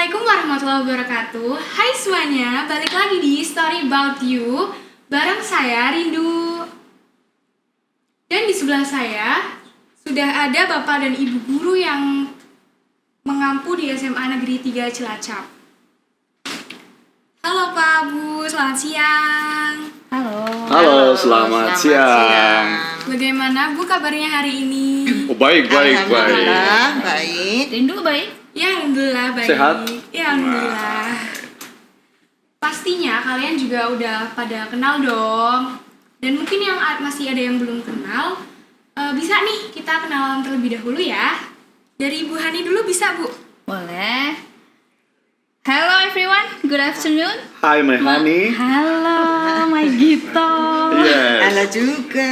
Assalamualaikum warahmatullahi wabarakatuh. Hai semuanya, balik lagi di Story About You bareng saya Rindu. Dan di sebelah saya sudah ada Bapak dan Ibu guru yang mengampu di SMA Negeri 3 Cilacap. Halo Pak, Bu, selamat siang. Halo, selamat siang. Bagaimana Bu kabarnya hari ini? Oh, baik. Alhamdulillah, baik. Rindu baik? Ya alhamdulillah baik. Sehat? Ya alhamdulillah. Pastinya kalian juga udah pada kenal dong. Dan mungkin yang masih ada yang belum kenal, bisa nih kita kenalan terlebih dahulu ya. Dari Ibu Hani dulu bisa Bu? Boleh. Hello everyone, good afternoon. Hai Mehani. Halo, my Gito. Yes. Halo juga.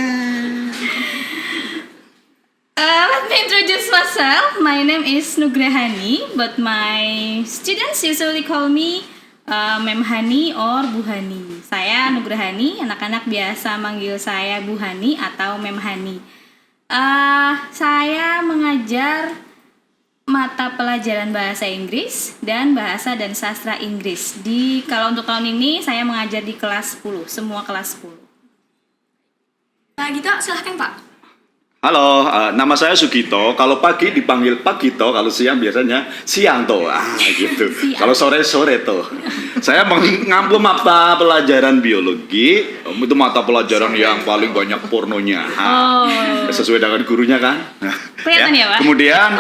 Let me introduce myself. My name is Nugrahani, but my students usually call me Mem Hani or Bu Hani. Saya Nugrahani, anak-anak biasa manggil saya Bu Hani atau Mem Hani. Saya mengajar mata pelajaran bahasa Inggris dan bahasa dan sastra Inggris. Kalau untuk tahun ini saya mengajar di kelas 10, semua kelas 10. Nah gitu, silahkan Pak. Halo, nama saya Sugito. Kalau pagi dipanggil Pak Gito, kalau siang biasanya Sianto. Gitu. Kalau sore tuh. Saya mengampu mata pelajaran biologi. Itu mata pelajaran yang paling banyak pornonya. Sesuai dengan gurunya kan. Kelihatan ya, Pak? Kemudian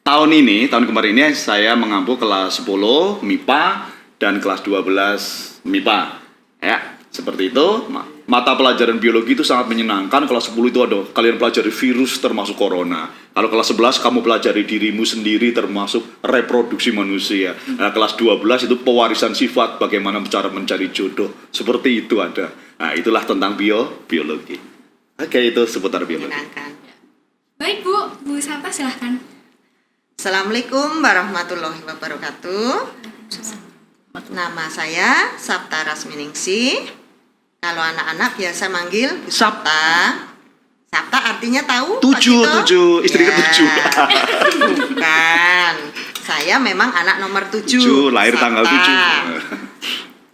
tahun kemarin ini saya mengampu kelas 10 MIPA dan kelas 12 MIPA. Ya, seperti itu. Mata pelajaran biologi itu sangat menyenangkan. Kelas 10 itu ada kalian pelajari virus termasuk corona. Kalau kelas 11 kamu pelajari dirimu sendiri termasuk reproduksi manusia. Nah, kelas 12 itu pewarisan sifat, bagaimana cara mencari jodoh. Seperti itu ada. Nah, itulah tentang biologi. Oke, itu seputar biologi. Menyenangkan. Baik Bu Sapa silahkan. Assalamualaikum warahmatullahi wabarakatuh. Nama saya Sapta Rasminingsi. Kalau anak-anak biasa manggil Bu Sapta. Sapta artinya tahu? Pak Gito? 7, istri ke-7. Bukan. Saya memang anak nomor 7. 7, lahir tanggal 7.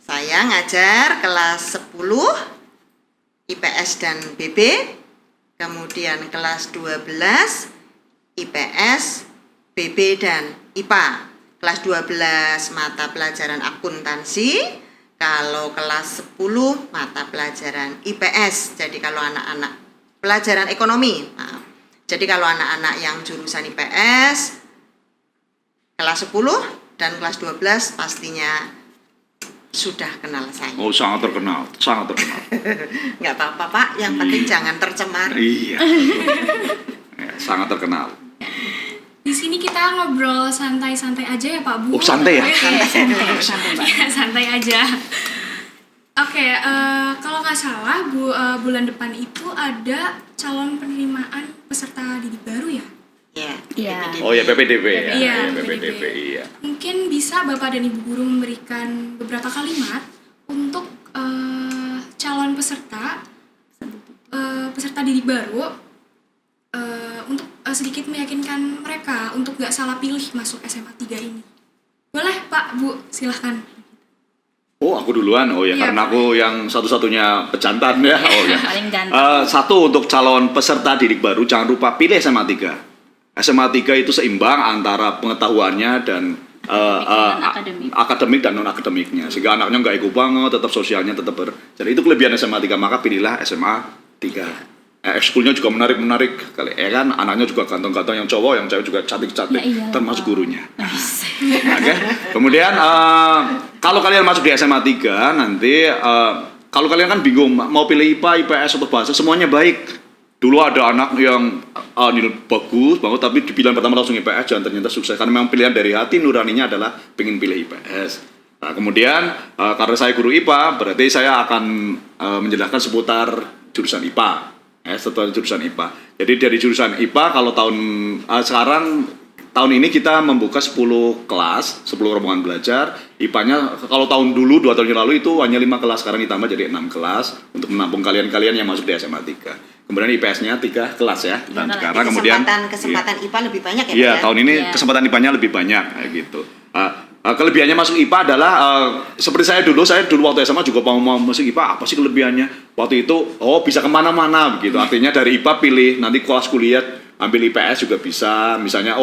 Saya ngajar kelas 10 IPS dan BB. Kemudian kelas 12 IPS, BB dan IPA. Kelas 12 mata pelajaran akuntansi. Kalau kelas 10 mata pelajaran IPS. Jadi kalau anak-anak pelajaran ekonomi. Maaf. Jadi kalau anak-anak yang jurusan IPS kelas 10 dan kelas 12 pastinya sudah kenal saya. Oh, sangat terkenal. Nggak apa-apa Pak, yang penting jangan tercemar. Iya. Ya, sangat terkenal. Di sini kita ngobrol santai-santai aja ya Pak Bu. Oh, santai ya? Iya, santai aja. Oke, kalau nggak salah bulan depan itu ada calon penerimaan peserta didik baru ya? Iya. Oh ya, PPDB ya. Iya, PPDB. Iya. Mungkin bisa Bapak dan Ibu guru memberikan beberapa kalimat untuk calon peserta didik baru untuk sedikit meyakinkan mereka untuk gak salah pilih masuk SMA 3 ini. Boleh Pak, Bu, silahkan. Oh, aku duluan. Oh ya, Iya, karena aku yang satu-satunya pejantan ya. Oh ya. Paling ganteng. Satu, untuk calon peserta didik baru jangan lupa pilih SMA 3. SMA 3 itu seimbang antara pengetahuannya dan akademik dan non akademiknya, sehingga anaknya nggak ego banget, tetap sosialnya tetap jadi itu kelebihan SMA 3, maka pilihlah SMA 3. Ekskulnya juga menarik kali ya kan, anaknya juga ganteng-ganteng, yang cowok yang cewek juga cantik-cantik, Ya, termasuk gurunya. Oke. Kemudian kalau kalian masuk di SMA 3 nanti kalau kalian kan bingung mau pilih IPA, IPS atau bahasa, semuanya baik. Dulu ada anak yang nilai bagus banget tapi di pilihan pertama langsung IPS, dan ternyata sukses karena memang pilihan dari hati nuraninya adalah pengen pilih IPS. Nah, kemudian karena saya guru IPA, berarti saya akan menjelaskan seputar jurusan IPA. Setelah jurusan IPA. Jadi dari jurusan IPA kalau tahun ini kita membuka 10 kelas, 10 rombongan belajar. IPA-nya kalau tahun dulu 2 tahun yang lalu itu hanya 5 kelas, sekarang ditambah jadi 6 kelas untuk menampung kalian-kalian yang masuk di SMA 3. kemudian IPS-nya 3 kelas ya. Dan kelas. sekarang kemudian kesempatan IPA lebih banyak ya, iya, Pak, ya? tahun ini Iya. kesempatan IPA-nya lebih banyak kayak gitu. Kelebihannya masuk IPA adalah seperti saya dulu waktu SMA juga mau masuk IPA, apa sih kelebihannya? Waktu itu bisa kemana-mana begitu. Artinya dari IPA pilih nanti kelas kuliah ambil IPS juga bisa, misalnya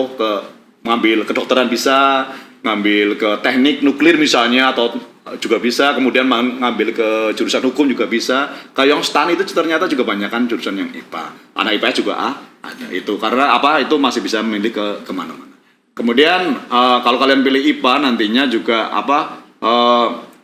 ngambil kedokteran bisa, ngambil ke teknik nuklir misalnya atau juga bisa, kemudian ngambil ke jurusan hukum juga bisa. Kayak yang STAN itu ternyata juga banyak kan jurusan yang IPA. Anak IPS juga ada itu karena itu masih bisa memilih ke kemana-mana. Kemudian kalau kalian pilih IPA nantinya juga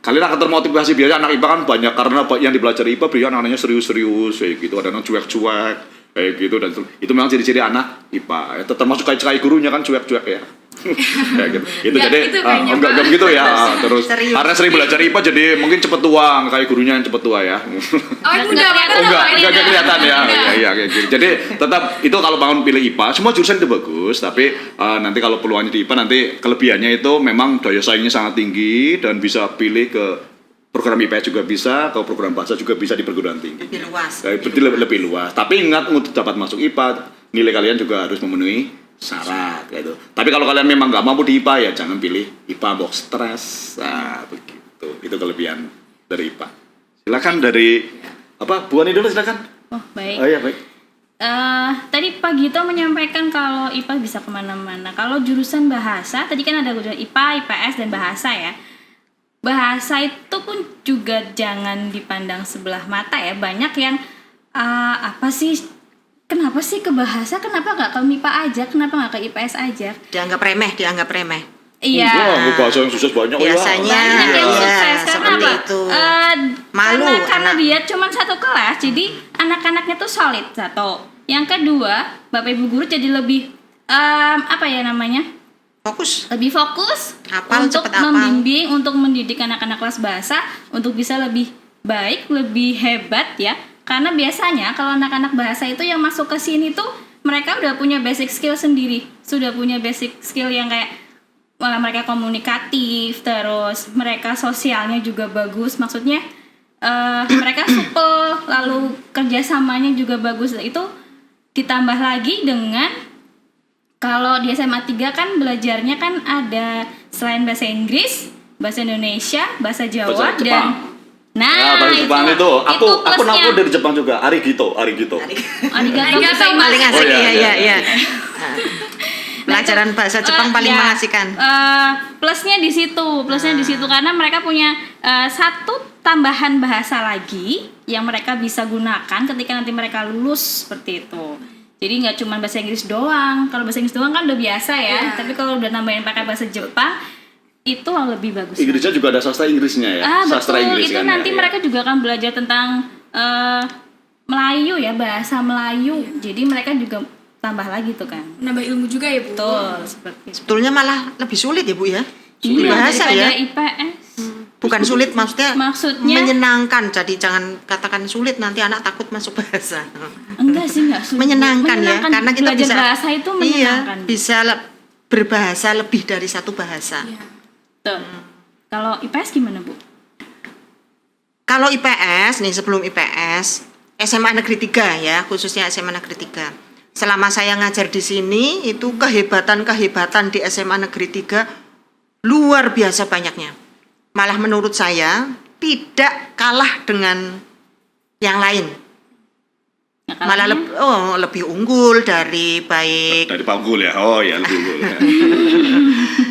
kalian akan termotivasi. Biasanya anak IPA kan banyak karena yang dipelajari IPA biasanya anak-anaknya serius-serius kayak gitu, ada anak cuek-cuek kayak gitu, dan itu memang ciri-ciri anak IPA. Termasuk kayak gurunya kan cuek-cuek ya. Kayak gitu. Itu Nggak jadi gitu kayaknya, enggak Pak. begitu ya. Terus Serius. karena sering belajar IPA jadi mungkin cepet tua, kayak gurunya yang cepet tua ya. Oh, ini Nggak udah kelihatan. Enggak kelihatan ya. Enggak. Iya kayak gitu. Jadi tetap itu kalau bangun pilih IPA, semua jurusan itu bagus, tapi nanti kalau peluangnya di IPA nanti kelebihannya itu memang daya saingnya sangat tinggi dan bisa pilih ke program IPS juga bisa, ke program bahasa juga bisa di perguruan tinggi. Lebih luas. Lebih luas. Tapi ingat untuk dapat masuk IPA, nilai kalian juga harus memenuhi syarat gitu. Tapi kalau kalian memang nggak mampu di IPA ya jangan pilih IPA box stres. Nah, begitu. Itu kelebihan dari IPA. Silakan dari Bu Ani dulu silakan. Oh, baik. Oh iya baik. Tadi Pak Gito menyampaikan kalau IPA bisa kemana-mana. Kalau jurusan bahasa, tadi kan ada jurusan IPA, IPS, dan bahasa ya. Bahasa itu pun juga jangan dipandang sebelah mata ya. Banyak yang kenapa sih ke bahasa? Kenapa nggak ke MIPA aja? Kenapa nggak ke IPS aja? Dianggap remeh. Iya. Wah, bahasa yang susah banyak Biasanya. Banyak yang Iya, sukses karena seperti apa? itu. Malu Malu karena anak. dia cuma satu kelas, jadi anak-anaknya tuh solid satu. Yang kedua, Bapak Ibu guru jadi lebih Fokus. lebih fokus Hafal, untuk cepet hafal. membimbing, untuk mendidik anak-anak kelas bahasa untuk bisa lebih baik, lebih hebat ya. Karena biasanya kalau anak-anak bahasa itu yang masuk ke sini tuh mereka udah punya basic skill sendiri, sudah punya basic skill yang kayak mereka komunikatif, terus mereka sosialnya juga bagus, maksudnya mereka supel, lalu kerjasamanya juga bagus. Itu ditambah lagi dengan kalau di SMA 3 kan belajarnya kan ada selain bahasa Inggris, bahasa Indonesia, bahasa Jawa Bahasa Jepang. dan bahasa Jepang itu. Aku plusnya. dari Jepang juga. Arigito. Arigato Arigato, gozaimasu. Paling asik. Oh, iya. Iya. Pelajaran bahasa Jepang paling mengasihkan. Plusnya di situ karena mereka punya satu tambahan bahasa lagi yang mereka bisa gunakan ketika nanti mereka lulus seperti itu. Jadi nggak cuma bahasa Inggris doang. Kalau bahasa Inggris doang kan udah biasa ya. Iya. Tapi kalau udah nambahin pakai bahasa Jepang itu lebih bagus. Inggrisnya juga ada sastra Inggrisnya ya. Sastra Betul. Inggris Itu kan. nanti ya, mereka juga akan belajar tentang Melayu ya, bahasa Melayu. Jadi mereka juga tambah lagi tuh kan. Menambah ilmu juga ya, Bu. Betul, seperti itu. Sebetulnya malah lebih sulit ya Bu ya. Iya, Bahasa daripada ya. IPS. Bukan sulit maksudnya menyenangkan. Jadi jangan katakan sulit nanti anak takut masuk bahasa. Enggak sih, enggak sulit. Menyenangkan ya karena kita belajar bisa bahasa itu menyenangkan. Iya, bisa berbahasa lebih dari satu bahasa. Iya. Betul. Kalau IPS gimana, Bu? Kalau IPS nih, sebelum IPS SMA Negeri 3 ya, khususnya SMA Negeri 3. Selama saya ngajar di sini itu kehebatan di SMA Negeri 3 luar biasa banyaknya. Malah menurut saya tidak kalah dengan yang lain. Nah, Malah lebih unggul dari baik Dari Pak Unggul ya. Oh ya lebih unggul. Ya.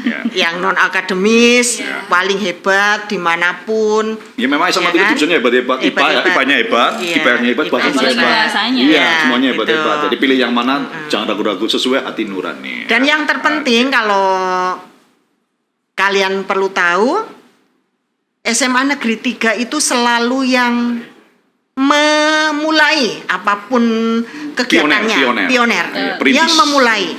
Ya. yang non akademis, paling hebat dimanapun. Ya memang SMA Ya kan? itu jurusannya hebat-hebat. Hebat-hebat. IPA-nya hebat, Iya. IPS-nya hebat, bahasa IPS-nya juga Apalagi hebat. bahasanya. Iya, Ya, semuanya gitu. hebat-hebat. Jadi pilih yang mana, jangan ragu-ragu, sesuai hati nurani. Dan yang terpenting kalau kalian perlu tahu, SMA Negeri 3 itu selalu yang memulai apapun kegiatannya, Pioner. Perintis. yang memulai,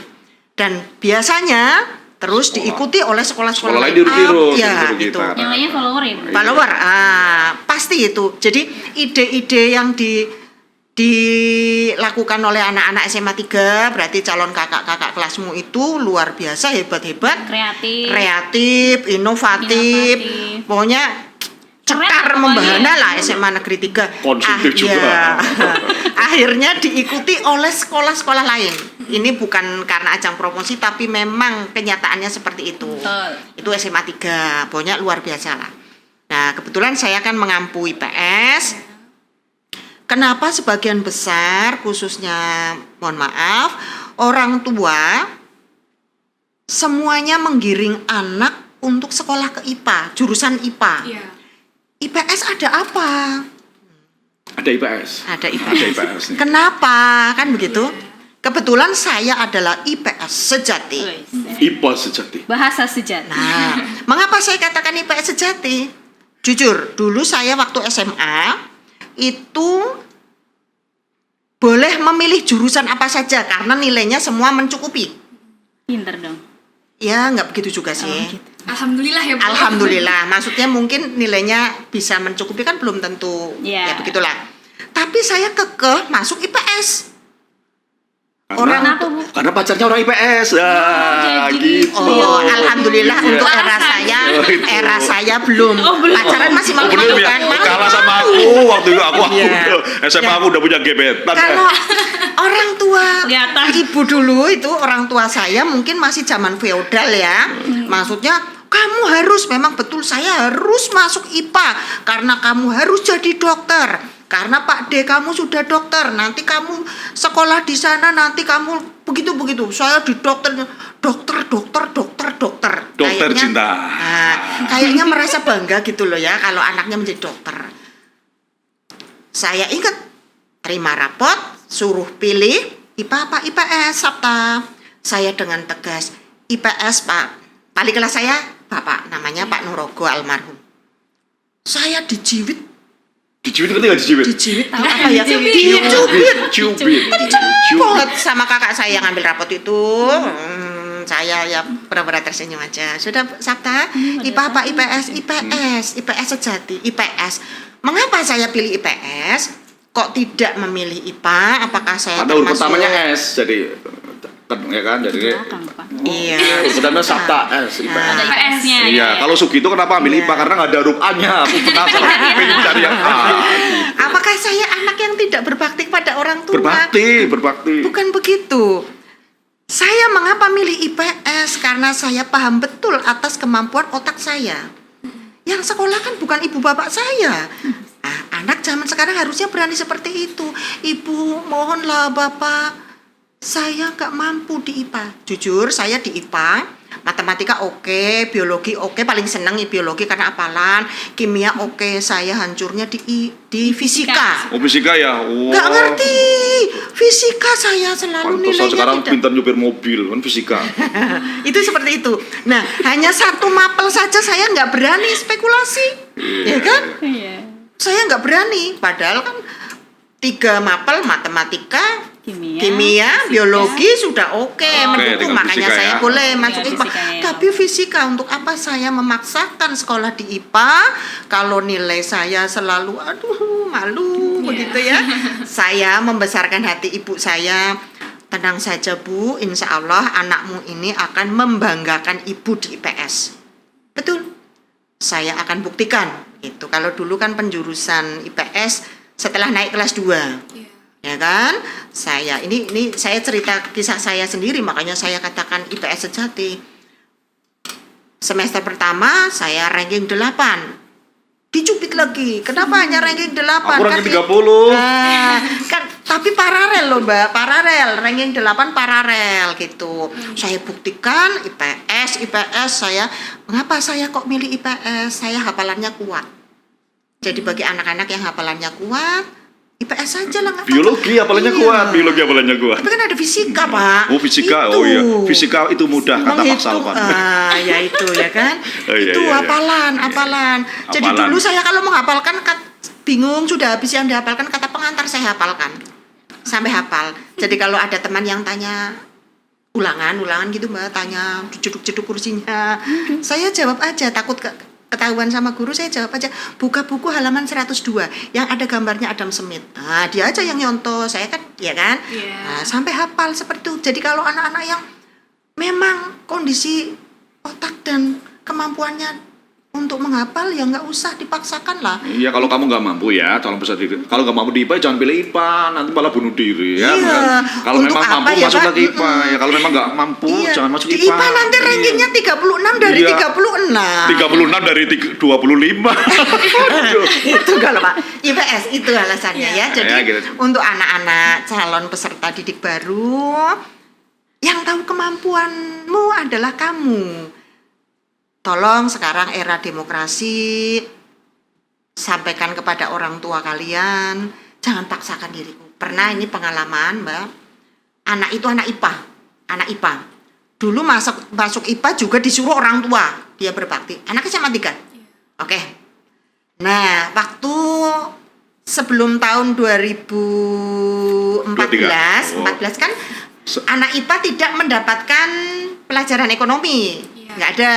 dan biasanya terus diikuti oleh sekolah-sekolah Sekolah lain ditiru, ya ditiru itu kita. yang lainnya follower ya, Bu? follower, pasti itu. Jadi ide-ide yang dilakukan oleh anak-anak SMA 3, berarti calon kakak-kakak kelasmu itu luar biasa, hebat-hebat, kreatif, inovatif. Pokoknya cekar Keren membahana pokoknya. lah SMA Negeri 3. Konsumtif juga. akhirnya diikuti oleh sekolah-sekolah lain. Ini bukan karena ajang promosi, tapi memang kenyataannya seperti itu. Itu SMA 3, pokoknya luar biasa lah. Nah, kebetulan saya kan mengampu IPS. Kenapa sebagian besar, khususnya mohon maaf, orang tua semuanya menggiring anak untuk sekolah ke IPA, jurusan IPA. Iya. IPS ada apa? Ada IPS. Ada IPS. Ada IPS nih. Kenapa? Kan begitu? Kebetulan saya adalah IPS sejati. IPA sejati. Bahasa sejati. Nah, mengapa saya katakan IPS sejati? Jujur, dulu saya waktu SMA itu boleh memilih jurusan apa saja karena nilainya semua mencukupi. Pinter dong. Ya, nggak begitu juga sih. Oh, gitu. Alhamdulillah ya Bu. Alhamdulillah, maksudnya mungkin nilainya bisa mencukupi kan belum tentu. Iya. Ya begitulah. Tapi saya kekeh masuk IPS. Kenapa, Bu? Karena pacarnya orang IPS. Ah, jadi gitu. Oh, alhamdulillah Iya. untuk era saya, Oh, itu. era saya belum. Pacaran masih Oh, belum malu-malu ya? kan? Malu. Kalah sama aku waktu itu aku Iya. SMA aku udah punya gebetan. Kalau orang tua Kelihatan. ibu dulu itu orang tua saya mungkin masih zaman feodal ya. Maksudnya kamu harus, memang betul saya harus masuk IPA karena kamu harus jadi dokter. Karena Pak D kamu sudah dokter, nanti kamu sekolah di sana, nanti kamu begitu-begitu. Saya di dokter. Dokter Kayaknya- cinta. Nah, kayaknya merasa bangga gitu loh ya kalau anaknya menjadi dokter. Saya ingat terima rapot, suruh pilih IPA apa IPS, Sabta. Saya dengan tegas, IPS Pak. Wali kelas saya Bapak, namanya Pak Nurogo almarhum. Saya dijiwit Dijiwit ngerti nggak dijiwit? apa ya? Cubit. Cubit. Banget sama kakak saya ngambil rapot itu. Saya ya pura-pura tersenyum aja. Sudah Sabta, IPA apa IPS sejati, IPS. Mengapa saya pilih IPS? Kok tidak memilih IPA? Apakah saya Karena huruf pertamanya S, jadi ya kan, jadi Iya. huruf pertamanya Sabta S, Ada IPS. IPS-nya. Iya, kalau Sugito kenapa ambil IPA? Karena nggak ada huruf A-nya. Aku penasaran pengen cari yang A. Apakah saya anak yang tidak berbakti pada orang tua? Berbakti. Bukan begitu. Saya mengapa milih IPS? Karena saya paham betul atas kemampuan otak saya. Yang sekolah kan bukan ibu bapak saya. Nah, anak zaman sekarang harusnya berani seperti itu. Ibu, mohonlah bapak, saya nggak mampu di IPA. Jujur, saya di IPA, matematika oke, biologi oke, paling seneng biologi karena hafalan, kimia oke, saya hancurnya di fisika. Oh, fisika ya. Oh. Nggak ngerti, fisika saya selalu Pantesan nilainya sekarang tidak. pintar nyupir mobil kan fisika. Itu seperti itu. Nah, hanya satu mapel saja saya nggak berani spekulasi, ya kan? Iya. Saya nggak berani. Padahal kan 3 mapel matematika, Kimia, kimia, biologi sudah oke, mendukung. tinggal Makanya fisika saya ya. boleh masuk Iya, IPA. fisikanya ya. Tapi fisika untuk apa saya memaksakan sekolah di IPA kalau nilai saya selalu aduh malu begitu ya. Saya membesarkan hati ibu saya. Tenang saja Bu, insya Allah anakmu ini akan membanggakan ibu di IPS. Betul. Saya akan buktikan. Itu kalau dulu kan penjurusan IPS setelah naik kelas 2. Iya. Ya kan? Saya ini saya cerita kisah saya sendiri, makanya saya katakan IPS sejati. Semester pertama saya ranking 8. Dicubit lagi. Kenapa hanya ranking 8? Aku ranking 30. Nah, kan tapi paralel loh, Mbak. Paralel, ranking 8 paralel gitu. Saya buktikan IPS saya. Mengapa saya kok milih IPS? Saya hafalannya kuat. Jadi bagi anak-anak yang hafalannya kuat, IPS saja lah. nggak apa-apa. Biologi hafalannya Iya. kuat, biologi hafalannya kuat. Tapi kan ada fisika, Pak. Oh, fisika. Itu. Oh iya, fisika itu mudah kata Pak Menghitung, Salvan. ya itu ya kan. Oh, iya, Itu iya, iya. hafalan. Jadi Hafalan. dulu saya kalau menghafalkan bingung, sudah habis yang dihafalkan kata pengantar saya hafalkan. Sampai hafal. Jadi kalau ada teman yang tanya ulangan gitu Mbak, tanya jeduk-jeduk kursinya. Saya jawab aja, takut ketahuan sama guru, saya jawab aja, buka buku halaman 102 yang ada gambarnya Adam Smith. Nah, dia aja yang nyontoh, saya kan, ya kan? Iya. Nah, sampai hafal seperti itu. Jadi kalau anak-anak yang memang kondisi otak dan kemampuannya untuk menghafal ya nggak usah dipaksakan lah. Iya, kalau kamu nggak mampu ya, calon peserta didik. Kalau nggak mampu di IPA, jangan pilih IPA, nanti malah bunuh diri ya. Iya. Kalau Untuk memang apa mampu ya, masuk Pak? lagi IPA. Ya kalau memang nggak mampu, Iya. jangan masuk Di IPA. IPA nanti rankingnya 36 dari Iya. 36. 36 dari 25. Aduh. Itu kalau Pak, IPS itu alasannya ya. Jadi Ya, gitu. untuk anak-anak calon peserta didik baru, yang tahu kemampuanmu adalah kamu. Tolong sekarang era demokrasi, sampaikan kepada orang tua kalian, jangan paksakan diriku. Pernah ini pengalaman, Mbak. Anak itu anak IPA, anak IPA. Dulu masuk IPA juga disuruh orang tua, dia berbakti. Anaknya SMA 3. Oke. Nah, waktu sebelum tahun 2014, 14 kan anak IPA tidak mendapatkan pelajaran ekonomi. Nggak ada,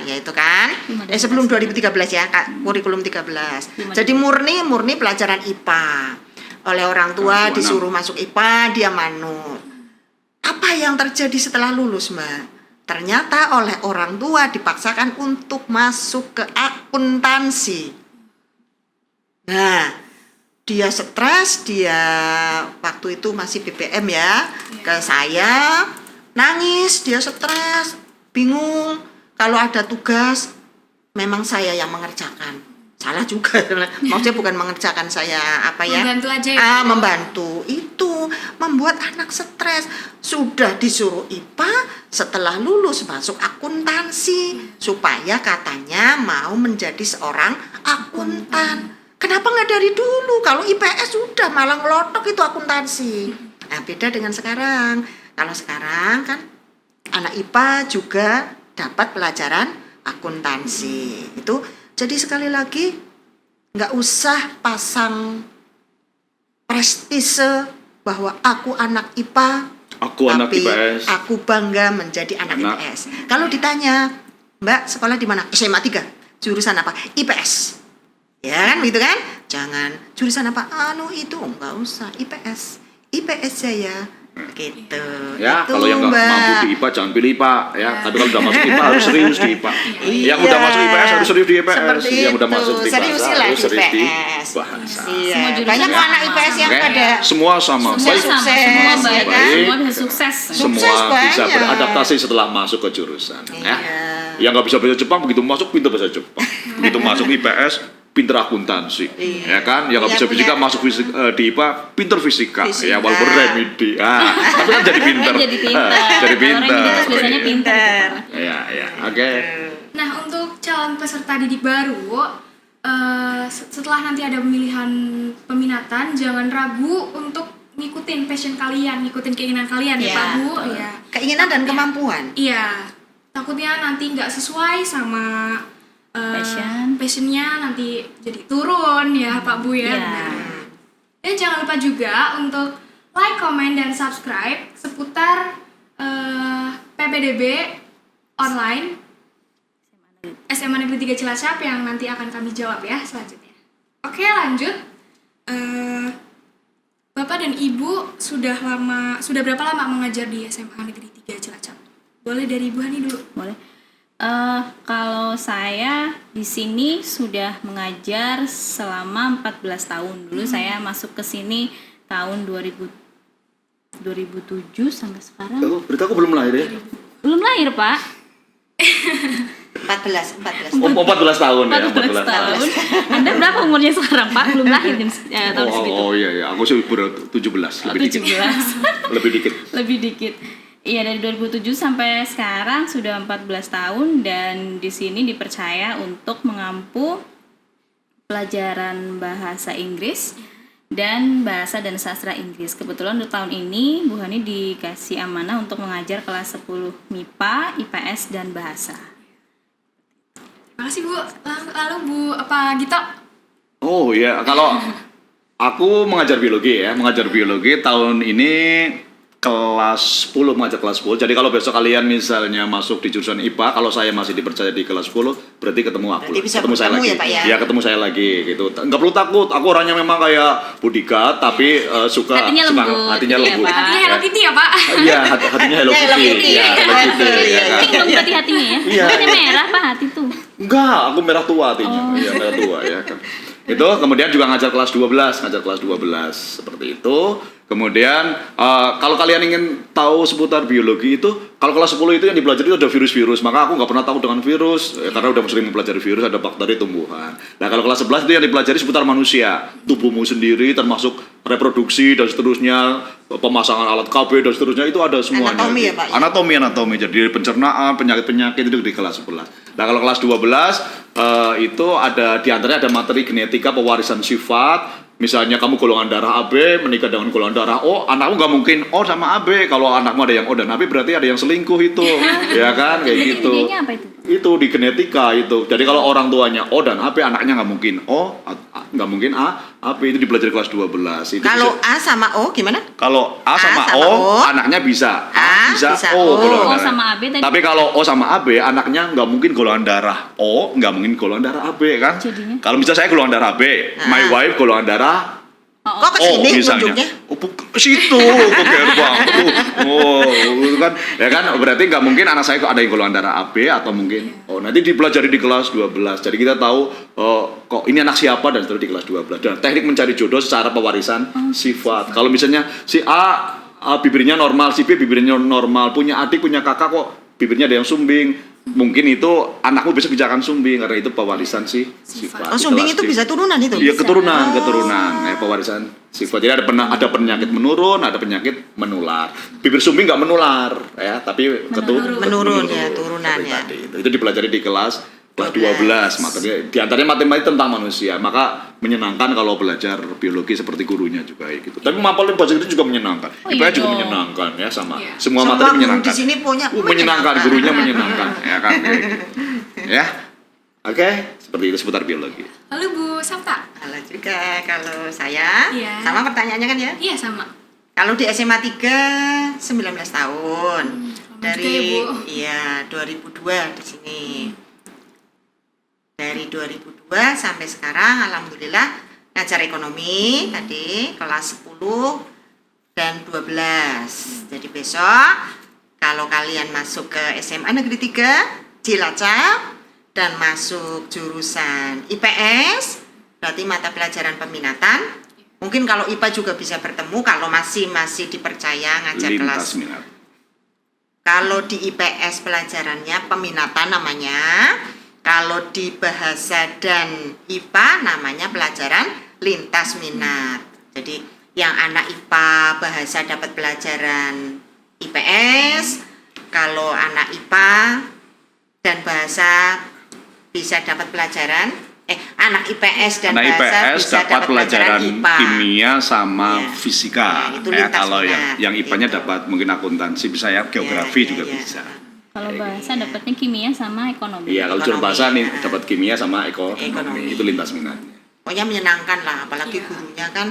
ya itu kan. Sebelum 2013 ya, Kak, kurikulum 13. Jadi murni pelajaran IPA. Oleh orang tua disuruh masuk IPA, dia manut. Apa yang terjadi setelah lulus, Mbak? Ternyata oleh orang tua dipaksakan untuk masuk ke akuntansi. Nah, dia stres, dia waktu itu masih BBM ya, ke saya, nangis, dia stres, bingung. Kalau ada tugas, memang saya yang mengerjakan. Salah juga, maksudnya bukan mengerjakan saya apa ya? Membantu aja ya. Membantu. Itu membuat anak stres. Sudah disuruh IPA, setelah lulus masuk akuntansi, supaya katanya mau menjadi seorang akuntan. Kenapa nggak dari dulu? Kalau IPS sudah malah ngelotok itu akuntansi. Nah, beda dengan sekarang. Kalau sekarang kan anak IPA juga dapat pelajaran akuntansi. Itu jadi sekali lagi nggak usah pasang prestise bahwa aku anak IPA, Aku anak tapi IPS. aku bangga menjadi anak IPS. Kalau ditanya, Mbak sekolah di mana? SMA 3. Jurusan apa? IPS. Ya kan, gitu kan? Jangan jurusan apa? Itu nggak usah, IPS. IPS saya gitu. Ya, Itu, kalau yang nggak Mbak. mampu di IPA jangan pilih IPA ya. Tapi kalau udah masuk IPA harus serius di IPA. Yang udah masuk IPS harus serius di IPS. Seperti Yang udah itu. masuk di Serius bahasa lah harus di serius di IPS. bahasa. Iya. Semua jurusan Banyak kok sama. anak IPS yang Oke, pada semua sama. Semua Baik. sama, sukses, semua ya baik, kan? semua bisa sukses. Sukses Semua bisa banyak. beradaptasi setelah masuk ke jurusan. Ya. Iya. Yang nggak bisa bahasa Jepang begitu masuk pintar bahasa Jepang. Begitu masuk IPS pinter akuntansi, Iya. ya kan? Yang nggak bisa Punya- fisika masuk di IPA pinter fisika, Fisika. ya walaupun remedi, tapi kan jadi pinter. Jadi pintar. Jadi Orang pinter. yang gitu biasanya pintar. Ya, ya, oke. Nah, untuk calon peserta didik baru, setelah nanti ada pemilihan peminatan, jangan ragu untuk ngikutin passion kalian, ngikutin keinginan kalian ya, Iya. Pak Bu. Ya. Keinginan dan kemampuan. Iya, takutnya nanti nggak sesuai sama passionnya, nanti jadi turun ya Pak Bu ya. Iya. Benar. Dan jangan lupa juga untuk like, comment, dan subscribe seputar PPDB online SMA Negeri 3 Cilacap yang nanti akan kami jawab ya selanjutnya. Oke, lanjut. Bapak dan Ibu sudah berapa lama mengajar di SMA Negeri 3 Cilacap? Boleh dari Ibu Hani dulu. Boleh. Kalau saya di sini sudah mengajar selama 14 tahun. Dulu saya masuk ke sini tahun 2007 sampai sekarang. Oh, berarti aku belum lahir ya? Belum lahir, Pak. 14 Oh, 14 tahun ya, 14 tahun. Anda berapa umurnya sekarang, Pak? Belum lahir tahun segitu. Oh iya, iya, aku sih baru 17, lebih dikit. 17. Lebih dikit. Lebih dikit. Iya, dari 2007 sampai sekarang sudah 14 tahun dan di sini dipercaya untuk mengampu pelajaran bahasa Inggris dan bahasa dan sastra Inggris. Kebetulan untuk tahun ini Bu Hani dikasih amanah untuk mengajar kelas 10 MIPA, IPS dan bahasa. Makasih Bu. Lalu Bu Gito? Oh iya, kalau aku mengajar biologi ya, mengajar biologi tahun ini kelas 10, mengajar kelas 10. Jadi kalau besok kalian misalnya masuk di jurusan IPA, kalau saya masih dipercaya di kelas 10, berarti ketemu aku. Berarti bisa ketemu saya bertemu lagi. ya, Pak, ya? Iya, ketemu saya lagi gitu. Enggak perlu takut. Aku orangnya memang kayak bodyguard tapi suka Hatinya suka lembut. hatinya Iya, lembut. Pak. Hatinya Hello Kitty ya Pak? Iya, hatinya Hello Hello Kitty. Kitty. Iya, Hello Kitty. Betul, ya iya. kan? Pink dong berarti hatinya ya. Iya. Bukannya merah Pak hati tuh. Enggak, aku merah tua hatinya. Iya, merah tua ya kan. Itu kemudian juga ngajar kelas 12 seperti itu. Kemudian kalau kalian ingin tahu seputar biologi itu, kalau kelas 10 itu yang dipelajari itu ada virus-virus, maka aku nggak pernah tahu dengan virus karena udah sering mempelajari virus, ada bakteri, tumbuhan. Nah kalau kelas 11 itu yang dipelajari seputar manusia, tubuhmu sendiri termasuk reproduksi dan seterusnya, pemasangan alat KB dan seterusnya itu ada semuanya. Anatomi ya, Pak, ya? Anatomi, jadi pencernaan, penyakit itu di kelas 11. Nah kalau kelas 12 itu ada diantaranya ada materi genetika pewarisan sifat. Misalnya kamu golongan darah AB menikah dengan golongan darah O, anakmu nggak mungkin O sama AB. Kalau anakmu ada yang O dan AB berarti ada yang selingkuh itu, ya kan kayak Berarti gitu. idenya apa itu? Itu di genetika itu. Jadi kalau orang tuanya O dan AB, anaknya nggak mungkin O, nggak mungkin A, AB itu dipelajari kelas 12. Itu Kalau bisa- A sama O gimana? kalau A sama, sama O, O, anaknya bisa A bisa O. golongan O darah. sama AB tadi. Tapi kalau O sama AB, anaknya nggak mungkin golongan darah O, nggak mungkin golongan darah AB kan? Jadinya? Kalau misalnya saya golongan darah B, my wife golongan darah Kok O kesini misalnya. nunjuknya? Oh, situ, kok gerbang. Itu kan, ya kan berarti nggak mungkin anak saya ada yang golongan darah AB atau mungkin nanti dipelajari di kelas 12. Jadi kita tahu kok ini anak siapa dan seterusnya di kelas 12. Dan teknik mencari jodoh secara pewarisan sifat. Kalau misalnya si A bibirnya normal, si B bibirnya normal, punya adik, punya kakak kok bibirnya ada yang sumbing. Mungkin itu anakmu besok bisa akan sumbing karena itu pewarisan sifat. Oh, Di sumbing kelas itu D. bisa turunan itu? Iya, keturunan, Oh. pewarisan sifat. Jadi ada penyakit menurun, ada penyakit menular. Bibir sumbing nggak menular, ya, tapi Menurun ya, turunan Seperti ya. tadi. Itu dipelajari di kelas 12 materi. Di antaranya matematika tentang manusia. Maka menyenangkan kalau belajar biologi seperti gurunya juga gitu. Tapi mapalin bahasa itu juga menyenangkan. Oh, IPA iya juga dong. menyenangkan ya sama. Iya. Semua Semua materi guru menyenangkan. di sini punya menyenangkan, gurunya menyenangkan, ya kan. Kayak gitu. Ya. Oke, seperti itu seputar biologi. Lalu Bu Sabta? Kalau juga kalau saya Iya. sama pertanyaannya kan ya. Iya sama. Kalau di SMA 3 19 tahun. lama Dari juga ya, Bu. iya 2002 di sini. Dari 2002 sampai sekarang alhamdulillah ngajar ekonomi tadi kelas 10 dan 12. Jadi besok kalau kalian masuk ke SMA Negeri 3 Cilacap dan masuk jurusan IPS berarti mata pelajaran peminatan. Mungkin kalau IPA juga bisa bertemu kalau masih dipercaya ngajar kelas. Lintas minat. Kalau di IPS pelajarannya peminatan namanya. Kalau di bahasa dan IPA namanya pelajaran lintas minat. Jadi yang anak IPA bahasa dapat pelajaran IPS. Kalau anak IPA dan bahasa bisa dapat pelajaran anak IPS dan Anak bahasa IPS bisa dapat pelajaran IPA. kimia sama Iya. fisika. Iya, itu Ya, lintas kalau minat, yang IPA-nya gitu. dapat mungkin akuntansi, bisa ya geografi Iya, juga iya. bisa. Kalau bahasa dapatnya kimia sama ekonomi. Iya, kalau jurusan Ekonomi, bahasa nih ya. dapat kimia sama ekonomi. Ekonomi. Itu lintas minatnya. Pokoknya menyenangkan lah, apalagi Iya. gurunya kan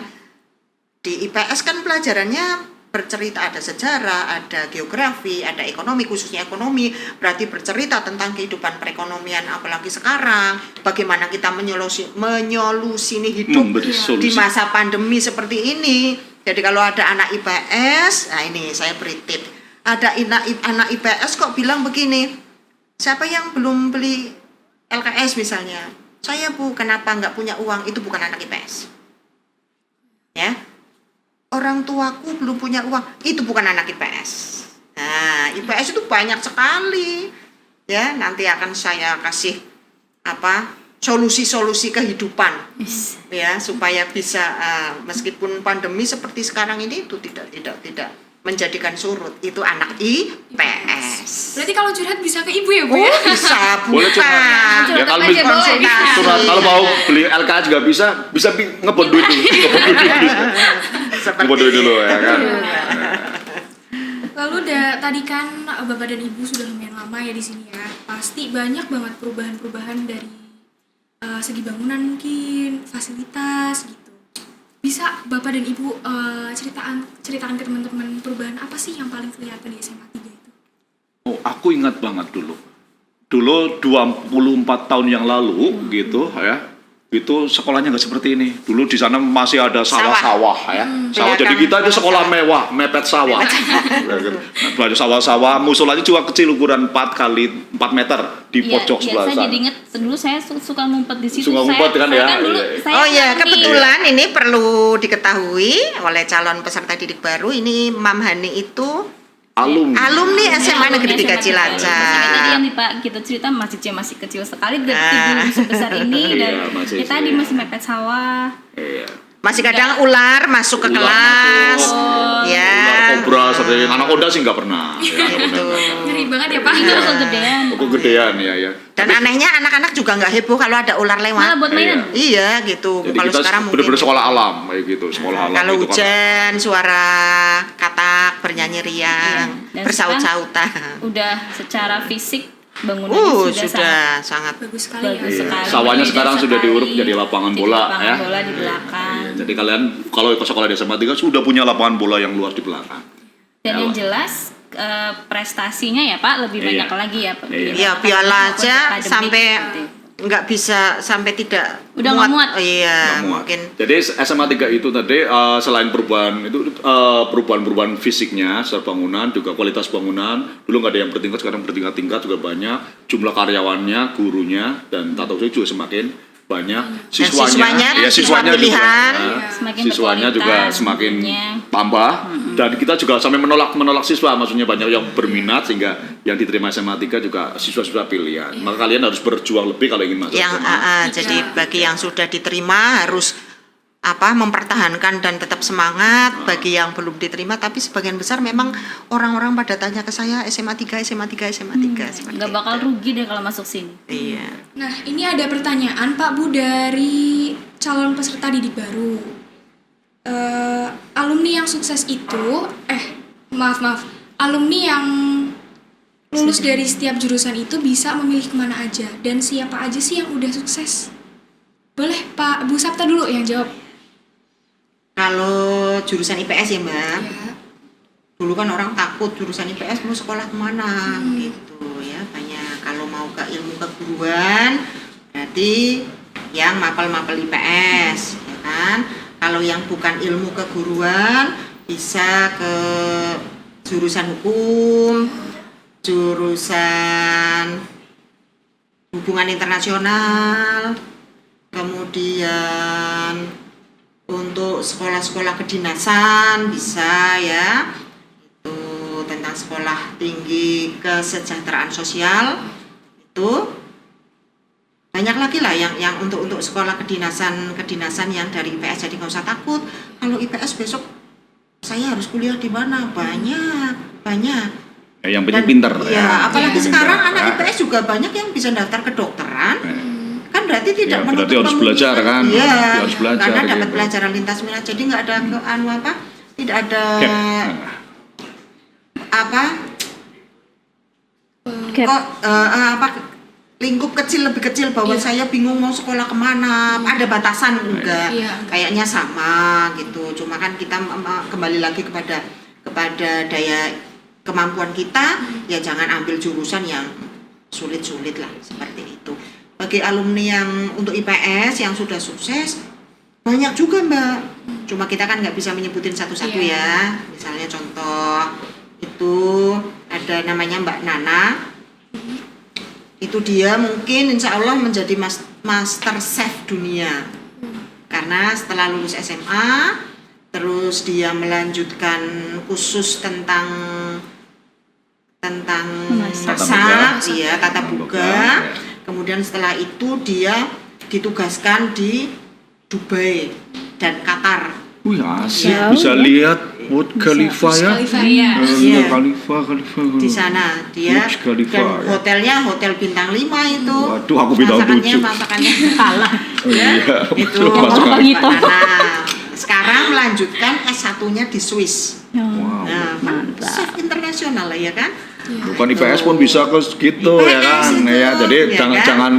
di IPS kan pelajarannya bercerita, ada sejarah, ada geografi, ada ekonomi, khususnya ekonomi, berarti bercerita tentang kehidupan perekonomian apalagi sekarang, bagaimana kita menyolusini hidup Memberi di solusi. masa pandemi seperti ini. Jadi kalau ada anak IPS, nah ini saya beri tip. Ada anak IPS kok bilang begini, siapa yang belum beli LKS misalnya? Saya Bu, kenapa nggak punya uang? Itu bukan anak IPS. Ya, orang tuaku belum punya uang. Itu bukan anak IPS. Nah, IPS itu banyak sekali. Ya, nanti akan saya kasih solusi-solusi kehidupan. Yes. Ya, supaya bisa meskipun pandemi seperti sekarang ini itu tidak menjadikan surut. Itu anak IPS. Berarti kalau curhat bisa ke ibu ya Bu Oh, ya? bisa Boleh bukan. curhat. Ya, kalau aja bisa boleh. Konsultasi. Surat, kalau mau beli LKS juga bisa ngebond duit dulu. Ngebond duit dulu. Seperti Ngebond duit dulu ya kan. Lalu tadi kan Bapak dan Ibu sudah lumayan lama ya di sini ya. Pasti banyak banget perubahan-perubahan dari segi bangunan mungkin, fasilitas gitu. bisa Bapak dan Ibu ceritakan ke teman-teman perubahan apa sih yang paling kelihatan di SMA 3 itu? Oh, aku ingat banget dulu 24 tahun yang lalu gitu ya, itu sekolahnya nggak seperti ini. Dulu di sana masih ada sawah-sawah ya, sawah. Jadi kita itu sekolah mewah, mepet sawah. Belajar sawah-sawah, musolanya juga kecil, ukuran 4 kali 4 meter di pojok sebelah saya sana. jadi inget dulu saya suka ngumpet di situ. Suka ngumpet kan ya? Dulu, Iya. saya Oh ya, alumni. kebetulan ini perlu diketahui oleh calon peserta didik baru, ini Mam Hani itu alumni SMA Negeri 3 Cilacap. Maksudnya tadi yang Pak kita cerita masih kecil sekali, belum sebesar ini dan Iya, masih ya tadi masih mepet sawah. Iya. Masih kadang ular masuk ke Ular kelas. masuk. Ya. Ular kobra sering, anak Honda sih nggak pernah. Ya, Gitu. Ngeri banget ya Pak. Ini udah kegedean. kegedean ya. Dan anehnya anak-anak juga nggak heboh kalau ada ular Malah lewat. buat mainan. Iya gitu. Jadi Kalau kita sekarang mungkin benar-benar sekolah alam kayak gitu, sekolah alam kalau itu hujan, suara katak bernyanyi riang, Iya. Dan bersaut-sautan. Udah secara fisik bangunannya Sudah sangat. Bagus sekali bagus ya. sekali. Sawahnya Beda sekarang sudah sekali. diuruk jadi lapangan Jadi bola, lapangan ya. bola di belakang. Jadi kalian kalau ke sekolah di SMA 3 sudah punya lapangan bola yang luas di belakang. Dan Ya, yang Pak. jelas prestasinya ya Pak lebih Iya. banyak lagi ya Pak. Iya. Ya piala aja Akademik sampai gitu. nggak bisa sampai tidak Udah nggak muat. Oh, iya, Nggak muat. mungkin. Jadi SMA 3 itu tadi selain perubahan itu perubahan fisiknya secara bangunan, juga kualitas bangunan. Dulu nggak ada yang bertingkat, sekarang bertingkat-tingkat juga banyak. Jumlah karyawannya, gurunya, dan tata usaha juga semakin banyak. siswanya, ya siswa siswanya pilihan. juga, Iya. Semakin siswanya juga berkualitas semakin gurunya. tambah. Dan kita juga sampai menolak siswa, maksudnya banyak yang berminat sehingga yang diterima SMA 3 juga siswa-siswa pilihan. Maka kalian harus berjuang lebih kalau ingin masuk Yang SMA. jadi bagi yang sudah diterima harus mempertahankan dan tetap semangat. Bagi yang belum diterima, tapi sebagian besar memang orang-orang pada tanya ke saya SMA 3 seperti Nggak bakal itu. rugi deh kalau masuk sini. Iya. Nah, ini ada pertanyaan Pak Bu dari calon peserta didik baru. Alumni yang sukses itu, maaf, alumni yang lulus dari setiap jurusan itu bisa memilih kemana aja dan siapa aja sih yang udah sukses? Boleh Pak Bu Sapta dulu yang jawab. Kalau jurusan IPS ya Mbak, Ya. dulu kan orang takut jurusan IPS mau sekolah kemana gitu ya, banyak. Kalau mau ke ilmu keguruan berarti yang mapel-mapel IPS ya kan. Kalau yang bukan ilmu keguruan bisa ke jurusan hukum, jurusan hubungan internasional, kemudian untuk sekolah-sekolah kedinasan bisa ya, itu tentang sekolah tinggi kesejahteraan sosial, itu banyak lagi lah yang untuk sekolah kedinasan yang dari IPS. Jadi nggak usah takut kalau IPS besok saya harus kuliah di mana, banyak Ya, yang penting Dan, pinter. ya apalagi Pinter, sekarang ya. anak IPS juga banyak yang bisa daftar kedokteran. Kan berarti tidak Ya, berarti harus menutup belajar kan? Iya, Berarti harus belajar, karena dapat gitu. pelajaran lintas minat. Jadi nggak ada tidak ada lingkup kecil lebih kecil bahwa Iya. saya bingung mau sekolah kemana, ada batasan enggak? Iya. Kayaknya sama gitu. Cuma kan kita kembali lagi kepada daya kemampuan kita, ya jangan ambil jurusan yang sulit-sulit lah seperti itu. Bagi alumni yang untuk IPS yang sudah sukses banyak juga Mbak. Cuma kita kan nggak bisa menyebutin satu-satu Iya. ya. Misalnya contoh itu ada namanya Mbak Nana. Itu dia mungkin insya Allah menjadi master chef dunia. Karena setelah lulus SMA, terus dia melanjutkan khusus tentang Masak. masak, Tata ya tata buka. ya. Kemudian setelah itu dia ditugaskan di Dubai dan Qatar. Wih asik, Jauh bisa ya. lihat Burj Khalifa ya. Khalifa ya. Iya. Khalifa. Di sana dia Burj Khalifa, dan ya. hotelnya hotel bintang 5 itu. Waduh, aku bintang 7. Masakannya kalah. Iya, Itu masakan. Nah, sekarang melanjutkan S1-nya di Swiss. Oh. Nah, chef internasional lah ya kan? Bukan IPS pun bisa ke gitu ya IPS kan. itu, Ya, jadi ya kan? jangan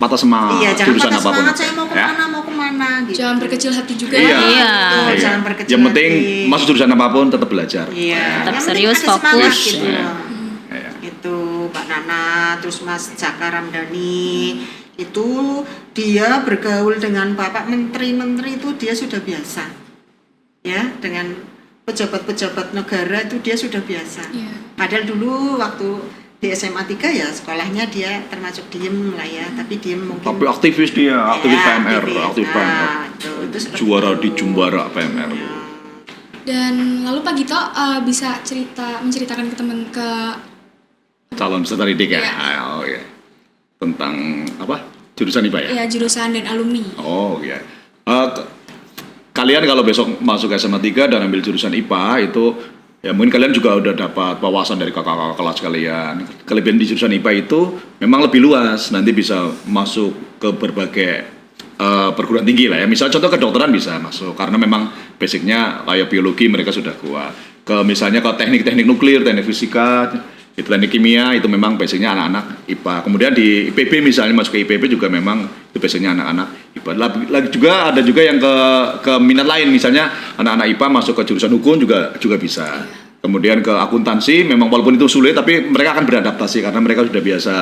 patah semangat Iya, jangan jurusan patah apapun. semangat, saya mau Ya. kemana gitu. Jangan berkecil hati juga. Iya. Iya. Betul, Iya. jangan berkecil Yang penting hati. masuk jurusan apapun tetap belajar. Iya, Tetap yang serius, penting ada semangat fokus. gitu. Iya. Iya. Itu Mbak Nana, terus Mas Jaka Ramdhani, itu dia bergaul dengan Bapak Menteri-menteri itu dia sudah biasa. Ya, dengan pejabat-pejabat negara itu dia sudah biasa. Iya. Padahal dulu waktu di SMA 3 ya sekolahnya dia termasuk diem lah ya, tapi diem mungkin. Tapi aktivis dia, aktivis Ya, PMR, aktivis. aktif PMR. Nah, itu seperti Juara itu. di Jumbara PMR. Dan lalu Pak Gito bisa menceritakan ke Calon peserta didik ya. Iya. Oh iya. Tentang apa? Jurusan IPA ya? ya jurusan dan alumni. Oh iya. Kalian kalau besok masuk SMA 3 dan ambil jurusan IPA itu ya mungkin kalian juga udah dapat wawasan dari kakak-kakak kelas kalian. Kelebihan di jurusan IPA itu memang lebih luas. Nanti bisa masuk ke berbagai perguruan tinggi lah ya. Misal contoh kedokteran bisa masuk karena memang basicnya kayak biologi mereka sudah kuat. Misalnya ke teknik-teknik nuklir, teknik fisika, itu teknik kimia itu memang basicnya anak-anak IPA. Kemudian di IPB misalnya masuk ke IPB juga memang itu basicnya anak-anak IPA. Lagi juga ada juga yang ke minat lain, misalnya anak-anak IPA masuk ke jurusan hukum juga bisa. Kemudian ke akuntansi memang walaupun itu sulit tapi mereka akan beradaptasi karena mereka sudah biasa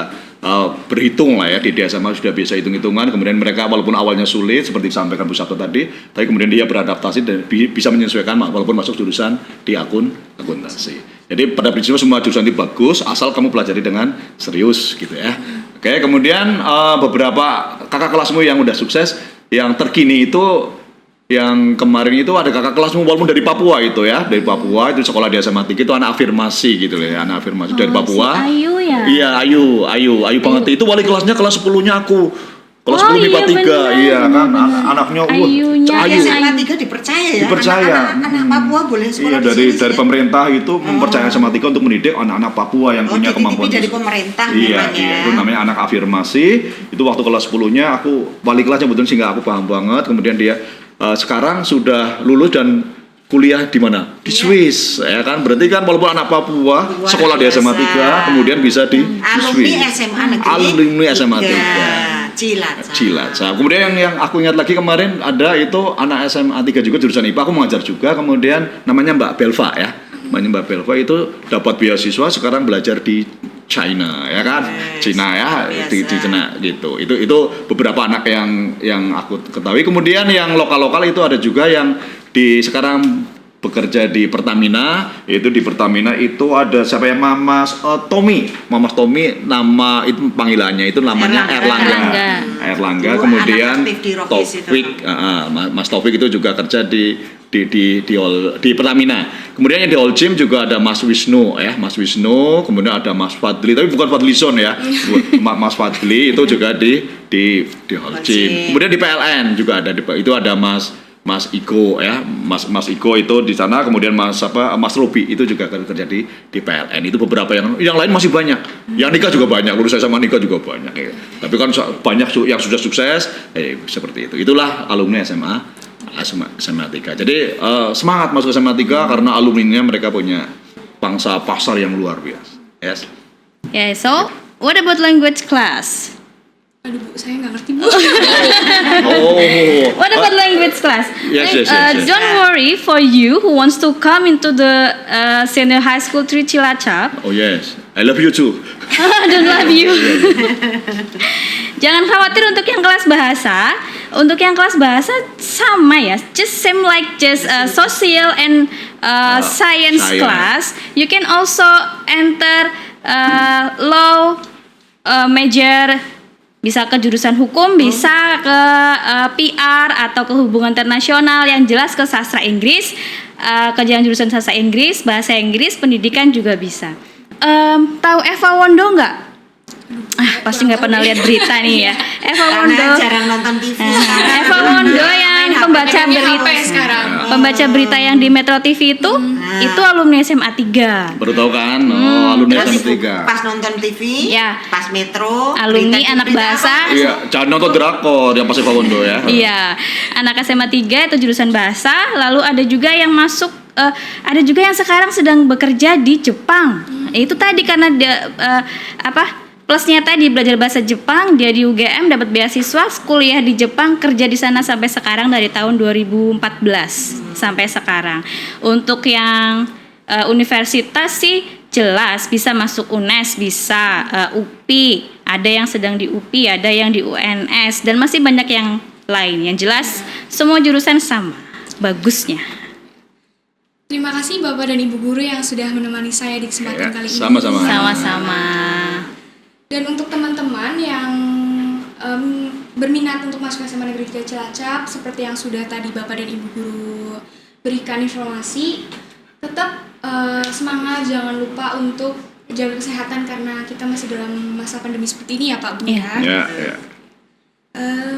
berhitung lah ya, di SMA sudah biasa hitung-hitungan. Kemudian mereka walaupun awalnya sulit seperti disampaikan Bu Sabto tadi, tapi kemudian dia beradaptasi dan bisa menyesuaikan walaupun masuk jurusan di akuntansi. Jadi pada prinsipnya semua jurusan itu bagus asal kamu pelajari dengan serius gitu ya. Oke, kemudian beberapa kakak kelasmu yang udah sukses, yang terkini itu yang kemarin itu ada kakak kelasmu walaupun dari Papua itu ya, dari Papua itu sekolah di SMA 3 itu anak afirmasi gitu ya, anak afirmasi dari Papua. Si Ayu ya? Iya, Ayu banget. Itu wali kelasnya kelas 10-nya aku. Kelas 10 MIPA 3, bener, iya kan bener. anaknya Ayunya Ayu. SMA 3 dipercaya ya. Dipercaya. Anak Papua boleh sekolah Iya, di dari sini. pemerintah itu mempercayakan SMA 3 untuk mendidik anak-anak Papua yang punya kemampuan. dari pemerintah Iya, memang iya, ya. itu namanya anak afirmasi. Itu waktu kelas 10-nya aku wali kelasnya betul sehingga aku paham banget. Kemudian dia sekarang sudah lulus dan kuliah di mana? Di Swiss, ya kan? Berarti kan walaupun anak Papua Luar sekolah di SMA 3 biasa. kemudian bisa di Alumni Swiss. SMA negeri. Alumni SMA 3. Cilacap. Kemudian yang aku ingat lagi kemarin ada itu anak SMA 3 juga jurusan IPA, aku mengajar juga. Kemudian namanya Mbak Belva ya. Namanya Mbak Belva itu dapat beasiswa sekarang belajar di China ya kan. Cina ya, di Cina gitu. Itu beberapa anak yang aku ketahui. Kemudian yang lokal-lokal itu ada juga yang sekarang bekerja di Pertamina. Itu di Pertamina itu ada siapa ya, Mamas Tommy, nama itu panggilannya itu namanya Erlangga. Itu Kemudian anak aktif di Rokis itu. Taufik, Mas Taufik itu juga kerja di Pertamina. Kemudian yang di Holcim juga ada Mas Wisnu ya, kemudian ada Mas Fadli, tapi bukan Fadlison ya. Mas Fadli itu juga di Holcim. Kemudian di PLN juga ada itu ada Mas Iko ya, Mas Iko itu di sana. Kemudian Mas Robi itu juga kerja di PLN. Itu beberapa yang lain masih banyak. Yang nikah juga banyak, lulus sama nikah juga banyak ya. Tapi kan banyak yang sudah sukses seperti itu. Itulah alumni SMA 3. Jadi semangat masuk SMA 3 karena alumninya mereka punya pangsa pasar yang luar biasa. Yes. Yeah, so what about language class? Aduh Bu, saya nggak ngerti Bu. Oh. What about language class? Yes. Don't worry for you who wants to come into the senior high school 3 Cilacap. Oh yes. I love you too. Don't love you. Jangan khawatir untuk yang kelas bahasa. Untuk yang kelas bahasa sama ya, just social and science class. You can also enter law major. Bisa ke jurusan hukum, bisa ke PR atau ke hubungan internasional, yang jelas ke sastra Inggris, ke jurusan sastra Inggris, bahasa Inggris, pendidikan juga bisa. Tahu Eva Wondo nggak? Pasti nggak pernah lihat berita nih ya. Eva Wondo. Karena jarang nonton TV. Eva Wondo yang pembaca berita yang di Metro TV itu alumni SMA 3. Baru tahu kan? Alumni SMA 3. Pas nonton TV, Ya. pas Metro, Alumni berita anak bahasa. Iya, jangan nonton drakor yang pasti Pak Wondo ya. Iya, anak SMA 3 itu jurusan bahasa. Lalu ada juga yang masuk, ada juga yang sekarang sedang bekerja di Jepang. Itu tadi karena dia, Plusnya tadi belajar bahasa Jepang, dia di UGM dapat beasiswa, kuliah di Jepang, kerja di sana sampai sekarang dari tahun 2014 sampai sekarang. Untuk yang universitas sih jelas bisa masuk UNES, bisa UPI, ada yang sedang di UPI, ada yang di UNS, dan masih banyak yang lain. Yang jelas semua jurusan sama bagusnya. Terima kasih Bapak dan Ibu guru yang sudah menemani saya di kesempatan kali ini. Sama-sama. Sama-sama. Dan untuk teman-teman yang berminat untuk masuk SMA Negeri 3 Cilacap, seperti yang sudah tadi Bapak dan Ibu guru berikan informasi, tetap semangat, jangan lupa untuk jaga kesehatan karena kita masih dalam masa pandemi seperti ini ya Pak Bu ya. Ya.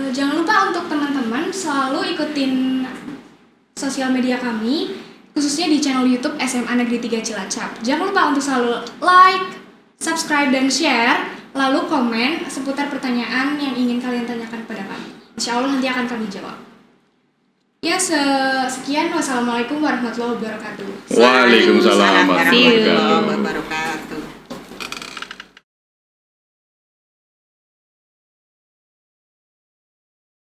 Jangan lupa untuk teman-teman selalu ikutin sosial media kami, khususnya di channel YouTube SMA Negeri 3 Cilacap. Jangan lupa untuk selalu like, subscribe, dan share, lalu komen seputar pertanyaan yang ingin kalian tanyakan kepada kami. Insya Allah nanti akan kami jawab. Ya, sekian. Wassalamualaikum warahmatullahi wabarakatuh. Waalaikumsalam warahmatullahi warahmatullahi wabarakatuh.